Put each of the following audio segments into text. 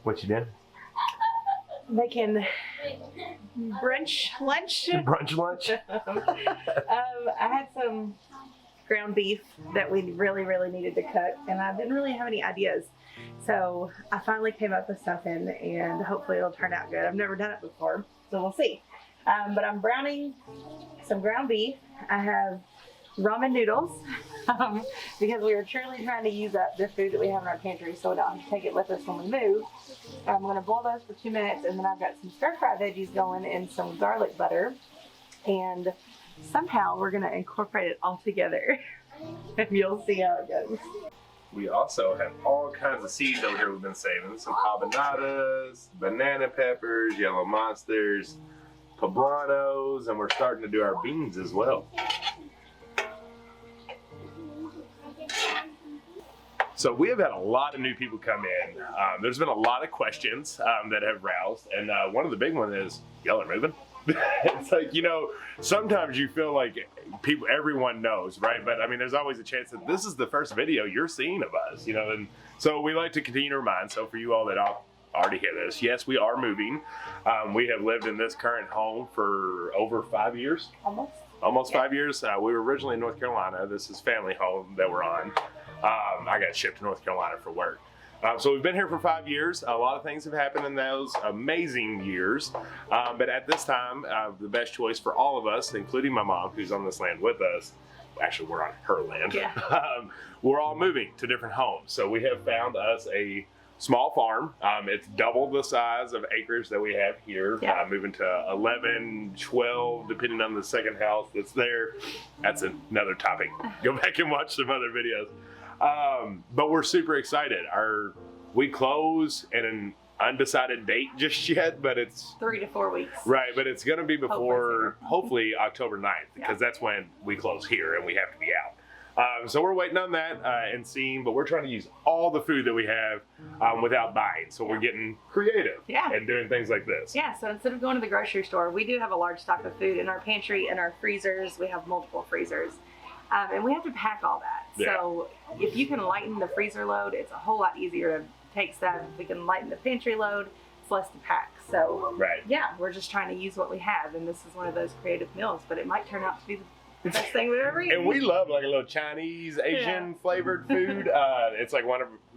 What you did? Making brunch lunch. Brunch lunch? I had some ground beef that we really needed to cook, and I didn't really have any ideas. So I finally came up with something, and hopefully it'll turn out good. I've never done it before, so we'll see. But I'm browning some ground beef. I have ramen noodles because we were truly trying to use up the food that we have in our pantry so we don't have to take it with us when we move. I'm going to boil those for 2 minutes, and then I've got some stir-fry veggies going and some garlic butter, and somehow we're going to incorporate it all together and you'll see how it goes. We also have all kinds of seeds over here we've been saving. Some habanadas, banana peppers, yellow monsters, poblanos, and we're starting to do our beans as well. So we have had a lot of new people come in. There's been a lot of questions that have roused, and one of the big ones is, y'all are moving? It's like, you know, sometimes you feel like everyone knows, right? But I mean, there's always a chance that this is the first video you're seeing of us, you know, and so we like to continue to remind. So for you all that already hear this, yes, we are moving. We have lived in this current home for over 5 years. Almost 5 years. We were originally in North Carolina. This is family home that we're on. I got shipped to North Carolina for work. So we've been here for 5 years. A lot of things have happened in those amazing years. But at this time, the best choice for all of us, including my mom, who's on this land with us, actually we're on her land, we're all moving to different homes. So we have found us a small farm. It's double the size of acres that we have here, moving to 11, 12, depending on the second house that's there. That's another topic. Go back and watch some other videos. But we're super excited. We close at an undecided date just yet, but it's 3 to 4 weeks. Right, but it's going to be before, hopefully October 9th, because that's when we close here and we have to be out. So we're waiting on that and seeing, but we're trying to use all the food that we have without buying. So we're getting creative and doing things like this. Yeah, so instead of going to the grocery store, we do have a large stock of food in our pantry and our freezers. We have multiple freezers. And we have to pack all that. So if you can lighten the freezer load, it's a whole lot easier to take stuff. If we can lighten the pantry load, it's less to pack. So yeah, we're just trying to use what we have. And this is one of those creative meals, but it might turn out to be the best thing we've ever eaten. And we love like a little Chinese, Asian flavored food. It's like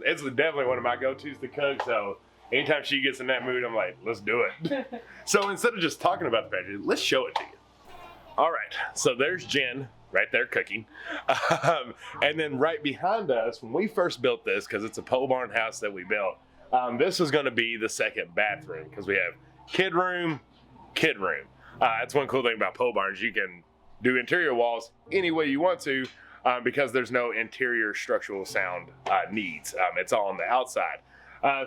it's definitely one of my go-tos to cook. So anytime she gets in that mood, I'm like, let's do it. So instead of just talking about the pantry, let's show it to you. All right, so there's Jen right there cooking. And then right behind us, when we first built this, because it's a pole barn house that we built, this is gonna be the second bathroom, because we have kid room. That's one cool thing about pole barns. You can do interior walls any way you want to, because there's no interior structural sound needs. It's all on the outside.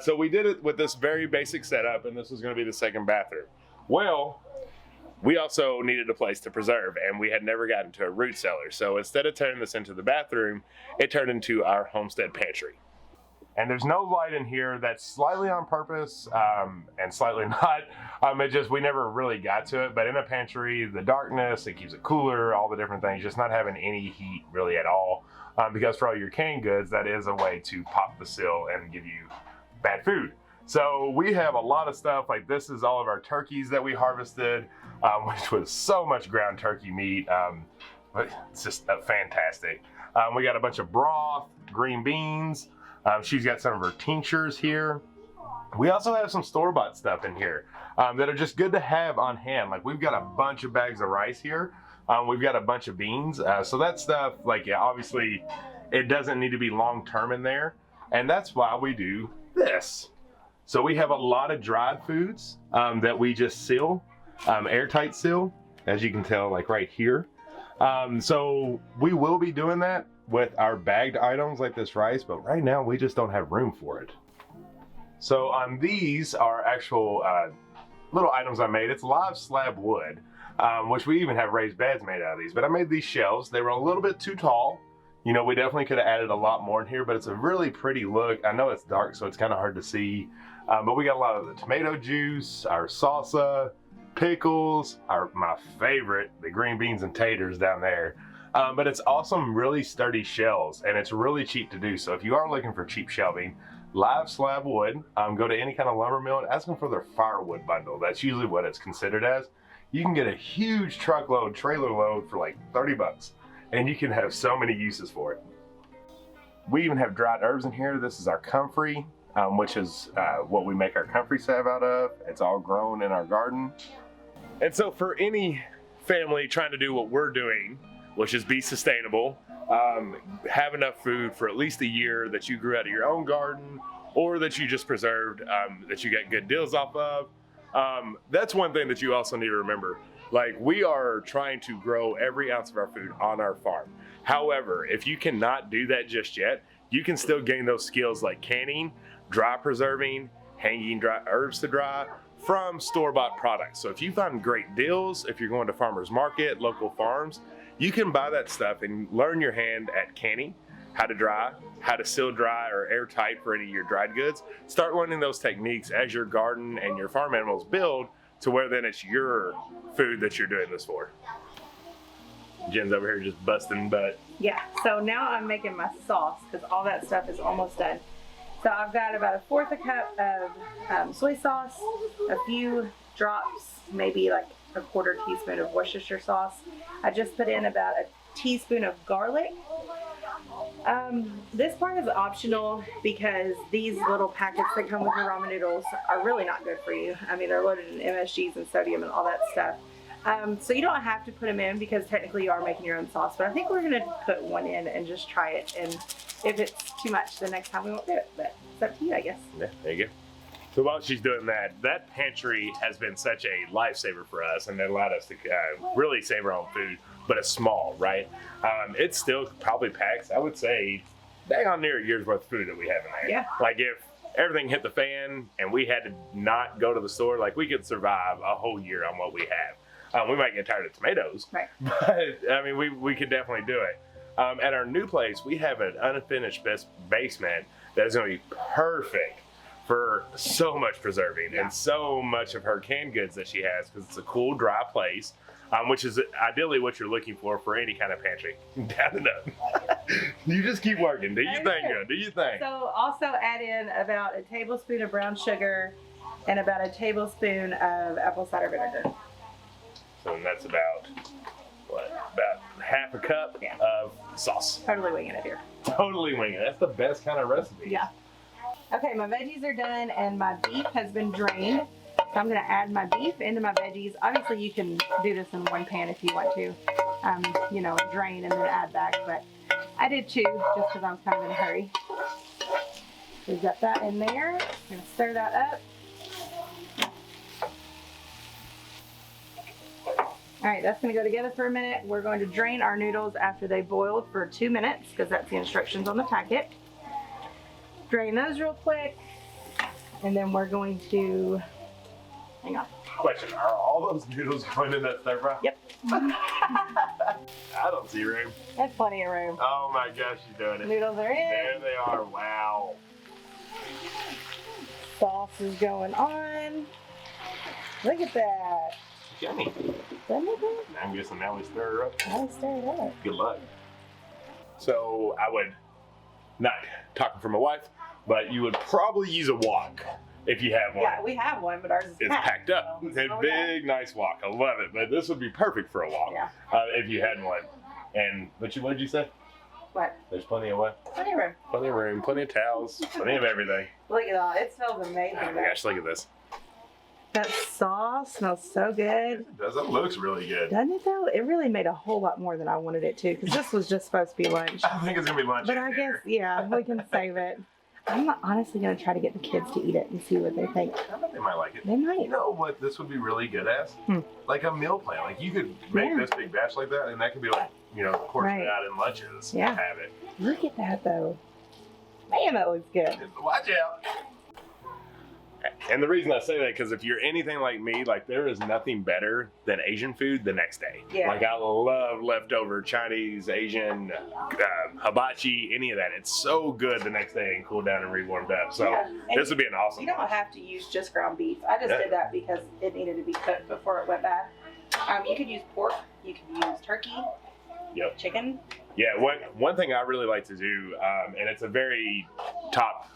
So we did it with this very basic setup, and this is gonna be the second bathroom. Well, we also needed a place to preserve, and we had never gotten to a root cellar. So instead of turning this into the bathroom, it turned into our homestead pantry. And there's no light in here. That's slightly on purpose and slightly not. We never really got to it, but in a pantry, the darkness, it keeps it cooler, all the different things, just not having any heat really at all. Because for all your canned goods, that is a way to pop the seal and give you bad food. So we have a lot of stuff, like this is all of our turkeys that we harvested, which was so much ground turkey meat. But it's just fantastic. We got a bunch of broth, green beans. She's got some of her tinctures here. We also have some store-bought stuff in here that are just good to have on hand. Like we've got a bunch of bags of rice here. We've got a bunch of beans. So that stuff, like obviously it doesn't need to be long-term in there. And that's why we do this. So we have a lot of dried foods that we just seal, airtight seal, as you can tell, like right here. So we will be doing that with our bagged items like this rice, but right now we just don't have room for it. So these are actual little items I made. It's live slab wood, which we even have raised beds made out of these, but I made these shelves. They were a little bit too tall. You know, we definitely could have added a lot more in here, but it's a really pretty look. I know it's dark, so it's kind of hard to see, but we got a lot of the tomato juice, our salsa, pickles, my favorite, the green beans and taters down there. But it's awesome, really sturdy shelves, and it's really cheap to do. So if you are looking for cheap shelving, live slab wood. Go to any kind of lumber mill and ask them for their firewood bundle. That's usually what it's considered as. You can get a huge truckload, trailer load for like 30 bucks, and you can have so many uses for it. We even have dried herbs in here. This is our comfrey, which is what we make our comfrey salve out of. It's all grown in our garden. And so for any family trying to do what we're doing, which is be sustainable, have enough food for at least a year that you grew out of your own garden or that you just preserved, that you got good deals off of. That's one thing that you also need to remember. Like, we are trying to grow every ounce of our food on our farm. However, if you cannot do that just yet, you can still gain those skills like canning, dry preserving, hanging dry herbs to dry from store-bought products. So if you find great deals, if you're going to farmers market, local farms, you can buy that stuff and learn your hand at canning, how to dry, how to seal dry or airtight for any of your dried goods. Start learning those techniques as your garden and your farm animals build to where then it's your food that you're doing this for. Jen's over here just busting butt. Yeah, so now I'm making my sauce because all that stuff is almost done. So I've got about 1/4 cup of soy sauce, a few drops, maybe like a 1/4 teaspoon of Worcestershire sauce. I just put in about a teaspoon of garlic. This part is optional because these little packets that come with the ramen noodles are really not good for you. I mean, they're loaded in MSGs and sodium and all that stuff. So you don't have to put them in because technically you are making your own sauce, but I think we're going to put one in and just try it. And if it's too much, the next time we won't do it, but it's up to you, I guess. Yeah, there you go. So while she's doing that, that pantry has been such a lifesaver for us, and it allowed us to really save our own food, but it's small, right? It still probably packs, I would say, dang on near a year's worth of food that we have in there. Yeah. Like if everything hit the fan and we had to not go to the store, like we could survive a whole year on what we have. We might get tired of tomatoes, right, but I mean, we could definitely do it. At our new place, we have an unfinished basement that is going to be perfect for so much preserving and so much of her canned goods that she has, because it's a cool, dry place, which is ideally what you're looking for any kind of pantry. Down and up. You just keep working. Do you think, girl? Do you think? So also add in about a tablespoon of brown sugar and about a tablespoon of apple cider vinegar. So that's about, what, about 1/2 cup of sauce. Totally winging it here. Totally winging it. That's the best kind of recipe. Yeah. Okay, my veggies are done and my beef has been drained. So I'm going to add my beef into my veggies. Obviously, you can do this in one pan if you want to, you know, drain and then add back. But I did two just because I was kind of in a hurry. We've got that in there. I'm going to stir that up. All right, that's going to go together for a minute. We're going to drain our noodles after they boiled for 2 minutes because that's the instructions on the packet. Drain those real quick, and then we're going to, hang on. Question, are all those noodles going in that stir fry? Yep. I don't see room. That's plenty of room. Oh my gosh, she's doing it. Noodles are in. There they are, wow. Sauce is going on. Look at that. Yummy. Doesn't it good? I'm guessing now we stir her up. Now we stir it up. Good luck. So I would, not talking for my wife, but you would probably use a wok if you have one. Yeah, we have one, but ours is It's packed up. It's a big, nice wok. I love it. But this would be perfect for a wok if you had one. And what did you say? What? There's plenty of what? Plenty of room. Plenty of room, plenty of towels, plenty of everything. Look at that. It smells amazing. Oh my gosh, look at this. That sauce smells so good. It does. It looks really good. Doesn't it though? It really made a whole lot more than I wanted it to, because this was just supposed to be lunch. I think it's going to be lunch. But I guess, yeah, we can save it. I'm honestly going to try to get the kids to eat it and see what they think. I bet they might like it. They might. You know what this would be really good as? Like a meal plan. Like you could make this big batch like that, and that could be like, you know, portion it out in lunches. Yeah. Have it. Look at that though. Man, that looks good. Watch out. And the reason I say that, because if you're anything like me, like there is nothing better than Asian food the next day. Yeah. Like I love leftover Chinese, Asian, hibachi, any of that. It's so good the next day and cool down and re-warmed up. So this would be an awesome You don't have to use just ground beef. I just did that because it needed to be cooked before it went bad. You could use pork. You could use turkey. Yep. Chicken. Yeah. One thing I really like to do, and it's a very top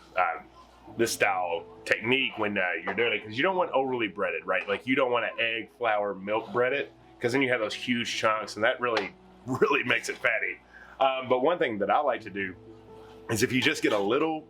this style technique when you're doing it, because you don't want overly breaded, right? Like you don't want to egg, flour, milk bread it, because then you have those huge chunks and that really makes it fatty. But one thing that I like to do is if you just get a little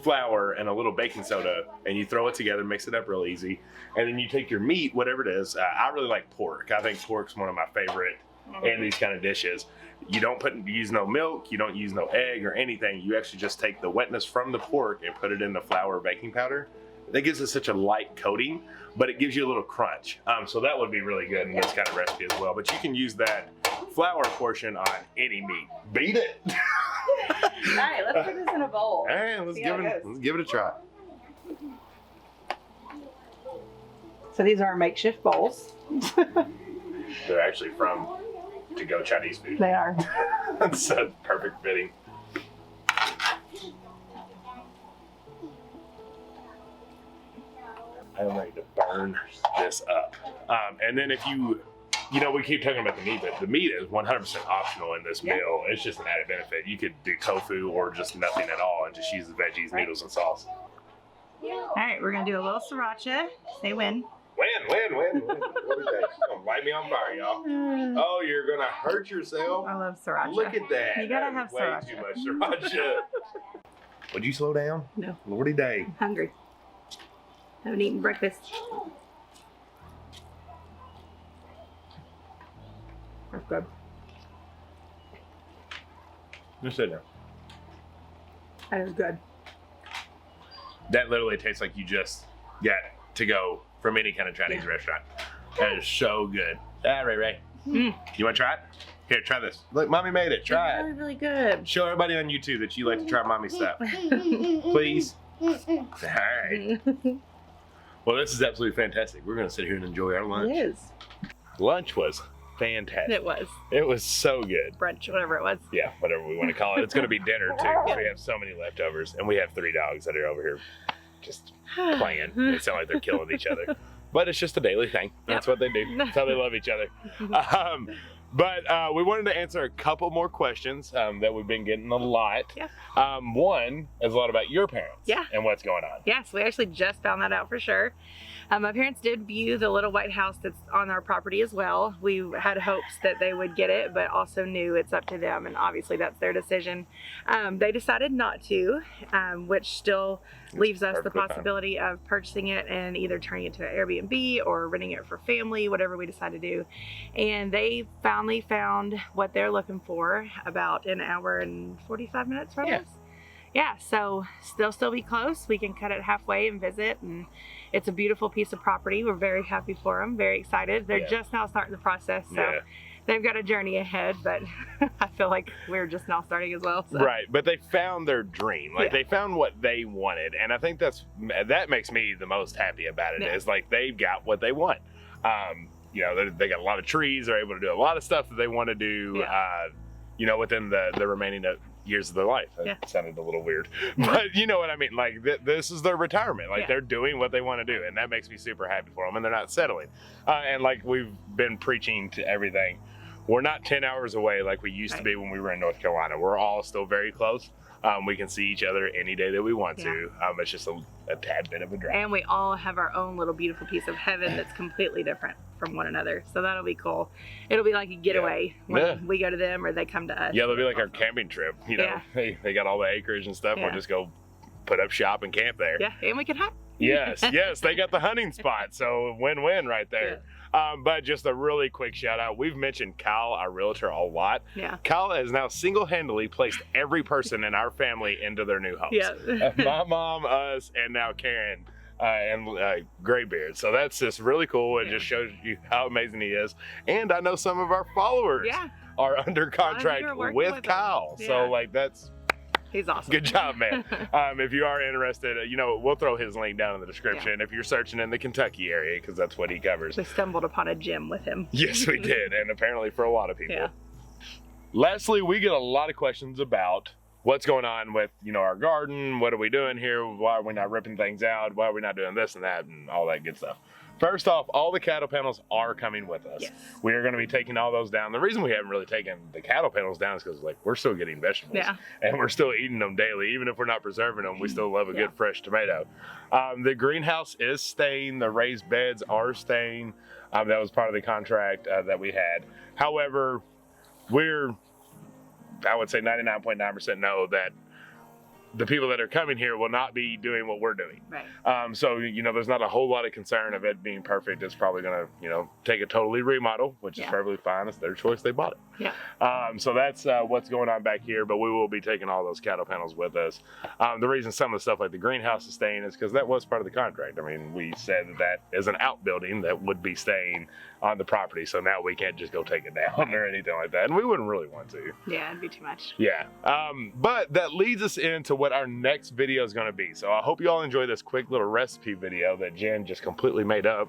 flour and a little baking soda and you throw it together, mix it up real easy, and then you take your meat, whatever it is. I really like pork. I think pork's one of my favorite in these kind of dishes. You don't use no milk, you don't use no egg or anything. You actually just take the wetness from the pork and put it in the flour baking powder. That gives it such a light coating, but it gives you a little crunch. So that would be really good in this kind of recipe as well. But you can use that flour portion on any meat. Beat it. All right, let's put this in a bowl. All right, let's give it a try. So these are our makeshift bowls. They're actually from to-go Chinese food. They are. That's a perfect fitting. I'm ready to burn this up. And then if you know, we keep talking about the meat, but the meat is 100% optional in this meal. It's just an added benefit. You could do tofu or just nothing at all and just use the veggies, noodles, and sauce. All right, we're gonna do a little sriracha. Say when. When? What is that? You're gonna light me on fire, y'all. Oh, you're gonna hurt yourself. I love sriracha. Look at that. You gotta That is have way sriracha. too much sriracha. Would you slow down? No. Lordy day. I'm hungry. Haven't eaten breakfast. That's good. Just sit down. That is good. That literally tastes like you just got to go from any kind of Chinese restaurant. That is so good. Ray. You want to try it? Here, try this. Look, Mommy made it. Try It's it. really, really good. Show everybody on YouTube that you like to try Mommy stuff. Please. All right. Well, this is absolutely fantastic. We're going to sit here and enjoy our lunch. It is. Lunch was fantastic. It was. It was so good. Brunch, whatever it was. Yeah, whatever we want to call it. It's going to be dinner too, because we have so many leftovers, and we have 3 dogs that are over here just playing. They sound like they're killing each other, but it's just a daily thing. That's what they do. That's how they love each other. But we wanted to answer a couple more questions that we've been getting a lot. Yeah. One is a lot about your parents. Yeah. And what's going on. Yes, we actually just found that out for sure. My parents did view the little white house that's on our property as well. We had hopes that they would get it, but also knew it's up to them, and obviously that's their decision. They decided not to, which still leaves us the possibility of purchasing it and either turning it to an Airbnb or renting it for family, whatever we decide to do. And they finally found what they're looking for about an hour and 45 minutes from us. Yeah, so still be close. We can cut it halfway and visit, and it's a beautiful piece of property. We're very happy for them, very excited. They're just now starting the process, so they've got a journey ahead, but I feel like we're just now starting as well. So. Right, but they found their dream. Like they found what they wanted, and I think that makes me the most happy about it. Is like they've got what they want. You know, they got a lot of trees. They're able to do a lot of stuff that they want to do. You know, within the remaining years of their life. That sounded a little weird, but you know what I mean. Like this is their retirement. Like they're doing what they want to do, and that makes me super happy for them. And they're not settling. And like we've been preaching to everything, we're not 10 hours away like we used to be when we were in North Carolina. We're all still very close. We can see each other any day that we want to. It's just a tad bit of a drive. And we all have our own little beautiful piece of heaven that's completely different from one another. So that'll be cool. It'll be like a getaway when we go to them or they come to us. Yeah, they'll be like our camping trip. You know, they got all the acreage and stuff. We'll just go put up shop and camp there. Yeah, and we can hunt. Yes, they got the hunting spot. So win-win right there. But just a really quick shout out. We've mentioned Kyle, our realtor, a lot. Yeah. Kyle has now single-handedly placed every person in our family into their new homes. Yeah. My mom, us, and now Karen and Graybeard. So that's just really cool. It just shows you how amazing he is. And I know some of our followers are under contract with Kyle. So like that's... He's awesome. Good job, man. If you are interested, you know, we'll throw his link down in the description if you're searching in the Kentucky area, because that's what he covers. We stumbled upon a gym with him. Yes, we did, and apparently for a lot of people. Lastly, we get a lot of questions about what's going on with, you know, our garden, what are we doing here, why are we not ripping things out, why are we not doing this and that, and all that good stuff. First off, all the cattle panels are coming with us. Yes. We are going to be taking all those down. The reason we haven't really taken the cattle panels down is because, like, we're still getting vegetables. Yeah. And we're still eating them daily. Even if we're not preserving them, we still love a good fresh tomato. The greenhouse is staying. The raised beds are staying. That was part of the contract that we had. However, I would say 99.9% know that the people that are coming here will not be doing what we're doing. Right. So, you know, there's not a whole lot of concern of it being perfect. It's probably going to, you know, take a totally remodel, which is perfectly fine. It's their choice. They bought it. Yeah. So that's what's going on back here, but we will be taking all those cattle panels with us. The reason some of the stuff like the greenhouse is staying is because that was part of the contract. I mean, we said that is an outbuilding that would be staying on the property. So now we can't just go take it down or anything like that. And we wouldn't really want to. Yeah, it'd be too much. Yeah. But that leads us into what our next video is going to be. So I hope you all enjoy this quick little recipe video that Jen just completely made up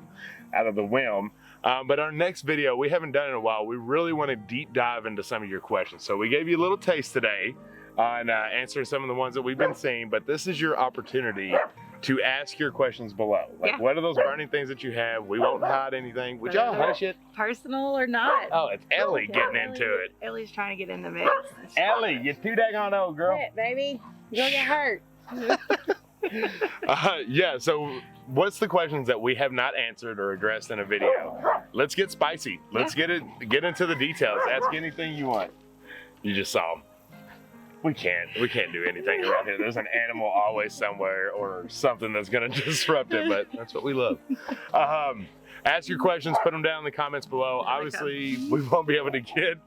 out of the whim. But our next video, we haven't done in a while. We really want to deep dive into some of your questions. So we gave you a little taste today on answering some of the ones that we've been seeing, but this is your opportunity to ask your questions below. Like, what are those burning things that you have? We won't hide anything. Would y'all hush it? Personal or not? Oh, it's Ellie getting into it. Ellie's trying to get in the mix. Ellie, you're too daggone old, girl. Quit, baby. You're gonna get hurt. Yeah, so what's the questions that we have not answered or addressed in a video? Let's get spicy. Let's get into the details. Ask anything you want. You just saw them. We can't do anything around here. There's an animal always somewhere or something that's gonna disrupt it, but that's what we love. Ask your questions, put them down in the comments below. Obviously, we won't be able to get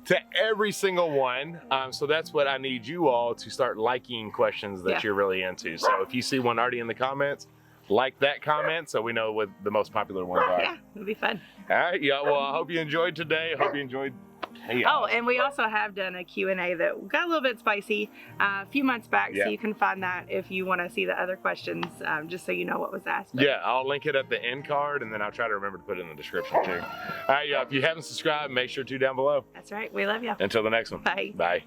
to every single one. So that's what I need you all to start liking questions that you're really into. So if you see one already in the comments, like that comment so we know what the most popular ones are. Yeah, it'll be fun. All right, yeah, well, I hope you enjoyed today. I hope you enjoyed. Hey, oh, and we also have done a Q&A that got a little bit spicy a few months back, so you can find that if you want to see the other questions, just so you know what was asked. But... yeah, I'll link it at the end card, and then I'll try to remember to put it in the description too. All right, yeah, if you haven't subscribed, make sure to down below. That's right. We love you. Until the next one. Bye. Bye.